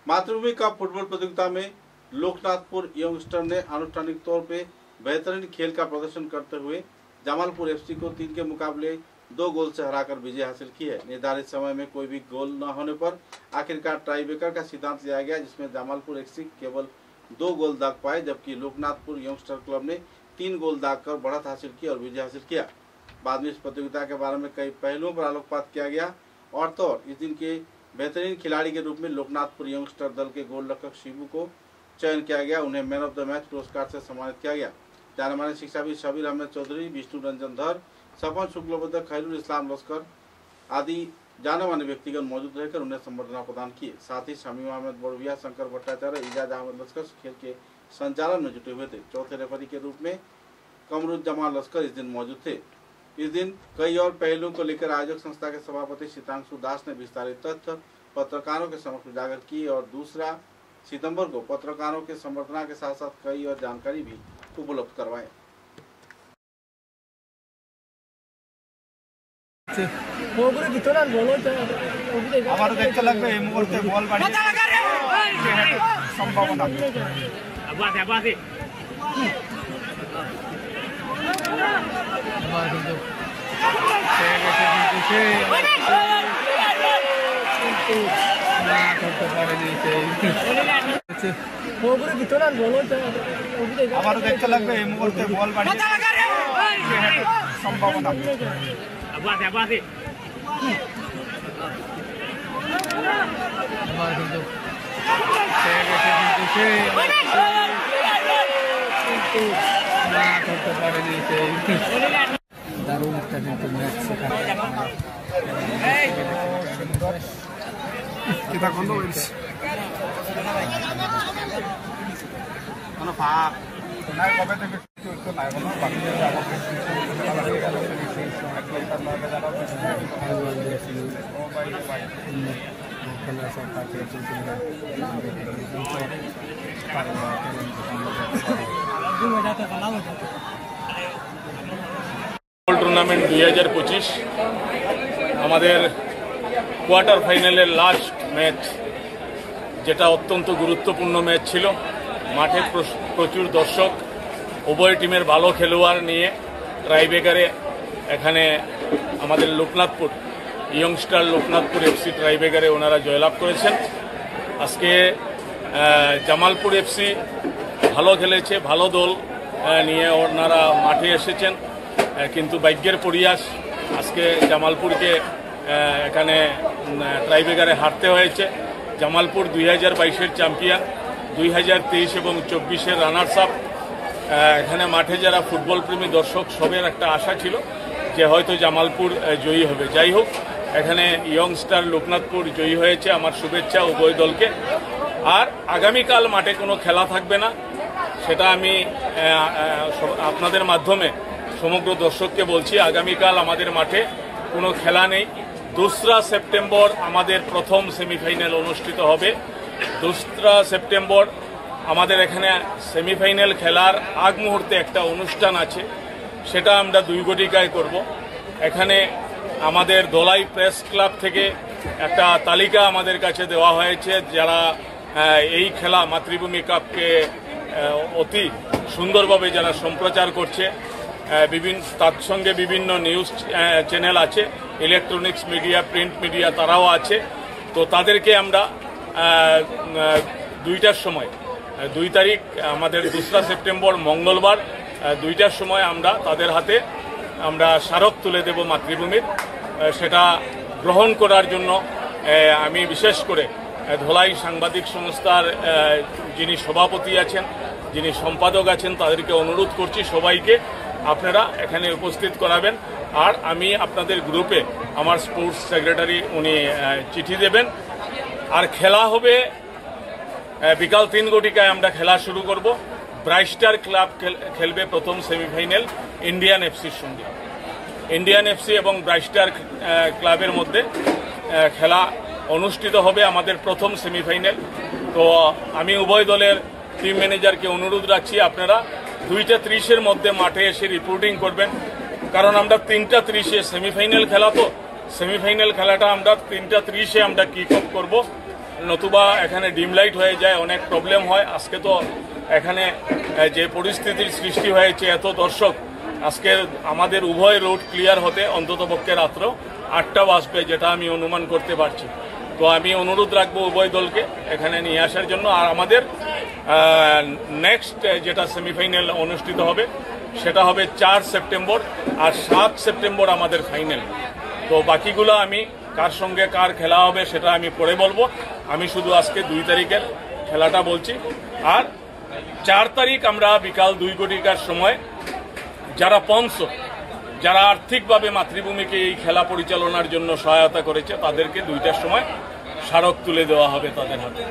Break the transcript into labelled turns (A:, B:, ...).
A: मातृभूमि cup football प्रतियोगिता में लोकनाथपुर यंगस्टर ने आनुष्ठानिक तौर पे बेहतरीन खेल का प्रदर्शन करते हुए जमालपुर एफसी को 3 के मुकाबले 2 गोल से हराकर विजय हासिल की है। निर्धारित समय में कोई भी गोल न होने पर आखिरकार टाईब्रेकर का सिद्धांत लिया गया, जिसमें जमालपुर एफसी केवल 2 गोल दाग पाए, जबकि लोकनाथपुर यंगस्टर क्लब ने 3 गोल दाग कर बढ़त हासिल की और विजय हासिल किया। बाद में इस प्रतियोगिता के बारे में कई पहलुओं पर आलोकपात किया गया और तो इस दिन के बेहतरीन खिलाड़ी के रूप में लोकनाथपुर यंगस्टर दल के गोलरक्षक शिबू को चयन किया गया। उन्हें मैन ऑफ द मैच पुरस्कार से सम्मानित किया गया। जाने माने शिक्षाविद शबीर अहमद चौधरी, विष्णु रंजन धर, सपन शुक्लबद्ध, खैरुल इस्लाम लश्कर आदि जाने माने व्यक्तिगण मौजूद रहकर उन्हें संबर्धना प्रदान किए। साथ ही शमीम अहमद बड़विया, शंकर भट्टाचार्य, इजाज अहमद लश्कर खेल के संचालन में जुटे हुए थे। चौथे रेफरी के रूप में कमरुज्जमान लश्कर इस दिन मौजूद थे। इस दिन कई और पहलुओं को लेकर आयोजक संस्था के सभापति सीतांशु दास ने विस्तारित तथ्य पत्रकारों के समक्ष उजागर की और 2 सितंबर को पत्रकारों के संबर्धना के साथ साथ कई और जानकारी भी उपलब्ध करवाए।
B: দেখতে লাগবে এই মুহূর্তে বল বাড়িয়ে সম্ভাবনা দারুণ একটা কিন্তু ম্যাচ সেখানে kita kondoins ano pa নাই কবে থেকে তো নাই কোনো বাকি যাব
C: टूर्नामेंट 2025 আমাদের কোয়ার্টার ফাইনালের লাস্ট ম্যাচ, যেটা অত্যন্ত গুরুত্বপূর্ণ ম্যাচ ছিল। মাঠে প্রচুর দর্শক, উভয় টিমের ভালো খেলোয়াড় নিয়ে টাইব্রেকারে এখানে আমাদের লোকনাথপুর ইয়ংস্টার লোকনাথপুর এফসি টাইব্রেকারে ওনারা জয়লাভ করেছেন। আজকে জামালপুর এফসি ভালো খেলেছে, ভালো দল নিয়ে ওনারা মাঠে এসেছেন, কিন্তু ভাগ্যের পরিহাস আজকে জামালপুরকে এখানে টাইব্রেকারে হারতে হয়েছে। জামালপুর 2022-এর চ্যাম্পিয়ন, 2023 এবং 24-এর রানার্স আপ। এখানে মাঠে যারা ফুটবল প্রেমী দর্শক সবের একটা আশা ছিল যে হয়তো জামালপুর জয়ী হবে। যাই হোক, এখানে ইয়ংস্টার লোকনাথপুর জয়ী হয়েছে। আমার শুভেচ্ছা উভয় দলকে। আর আগামীকাল মাঠে কোনো খেলা থাকবে না, সেটা আমি আপনাদের মাধ্যমে সমগ্র দর্শককে বলছি। আগামীকাল আমাদের মাঠে কোনো খেলা নেই। 2 সেপ্টেম্বর আমাদের প্রথম সেমিফাইনাল অনুষ্ঠিত হবে। 2 সেপ্টেম্বর আমাদের এখানে সেমিফাইনাল খেলার আগ মুহূর্তে একটা অনুষ্ঠান আছে, সেটা আমরা 2 ঘটিকায় করব। এখানে আমাদের দোলাই প্রেস ক্লাব থেকে একটা তালিকা আমাদের কাছে দেওয়া হয়েছে, যারা এই খেলা মাতৃভূমি কাপকে অতি সুন্দরভাবে যারা সম্প্রচার করছে। তার সঙ্গে বিভিন্ন নিউজ চ্যানেল আছে, ইলেকট্রনিক্স মিডিয়া, প্রিন্ট মিডিয়া, তারাও আছে। তো তাদেরকে আমরা 2টার সময় 2 তারিখ আমাদের 2 সেপ্টেম্বর মঙ্গলবার 2টার সময় আমরা তাদের হাতে আমরা স্মারক তুলে দেব মাতৃভূমির। সেটা গ্রহণ করার জন্য আমি বিশেষ করে ধলাই সাংবাদিক সংস্থার যিনি সভাপতি আছেন, যিনি সম্পাদক আছেন, তাদেরকে অনুরোধ করছি সবাইকে আপনারা এখানে উপস্থিত করাবেন। আর আমি আপনাদের গ্রুপে আমার স্পোর্টস সেক্রেটারি উনি চিঠি দেবেন। আর খেলা হবে বিকাল 3 ঘটিকায় আমরা খেলা শুরু করব। ব্রাইস্টার ক্লাব খেলবে প্রথম সেমিফাইনাল ইন্ডিয়ান এফসির সঙ্গে। ইন্ডিয়ান এফসি এবং ব্রাইস্টার ক্লাবের মধ্যে খেলা অনুষ্ঠিত হবে আমাদের প্রথম সেমিফাইনাল। তো আমি উভয় দলের টিম ম্যানেজারকে অনুরোধ রাখছি আপনারা 2:30-এর মধ্যে মাঠে এসে রিপোর্টিং করবেন, কারণ আমরা 3:30-এ সেমিফাইনাল খেলা, তো সেমিফাইনাল খেলাটা আমরা 3:30-এ আমরা কিক অফ করব। নতুবা এখানে ডিম লাইট হয়ে যায়, অনেক প্রবলেম হয়। আজকে তো এখানে যে পরিস্থিতির সৃষ্টি হয়েছে, এত দর্শক, আজকে আমাদের উভয় রোড ক্লিয়ার হতে অন্ততপক্ষে রাত্র 8টা বাজবে, যেটা আমি অনুমান করতে পারছি। তো আমি অনুরোধ রাখবো উভয় দলকে এখানে নিয়ে আসার জন্য। আর আমাদের নেক্সট যেটা সেমিফাইনাল অনুষ্ঠিত হবে সেটা হবে 4 সেপ্টেম্বর, আর 7 সেপ্টেম্বর আমাদের ফাইনাল। তো বাকিগুলো আমি কার সঙ্গে কার খেলা হবে সেটা আমি পরে বলবো। আমি শুধু আজকে 2 তারিখের খেলাটা বলছি। আর 4 তারিখ আমরা বিকাল 2 ঘটিকার সময় যারা স্পন্সর, যারা আর্থিকভাবে মাতৃভূমিকে এই খেলা পরিচালনার জন্য সহায়তা করেছে, তাদেরকে 2টার সময় স্মারক তুলে দেওয়া হবে তাদের হাতে।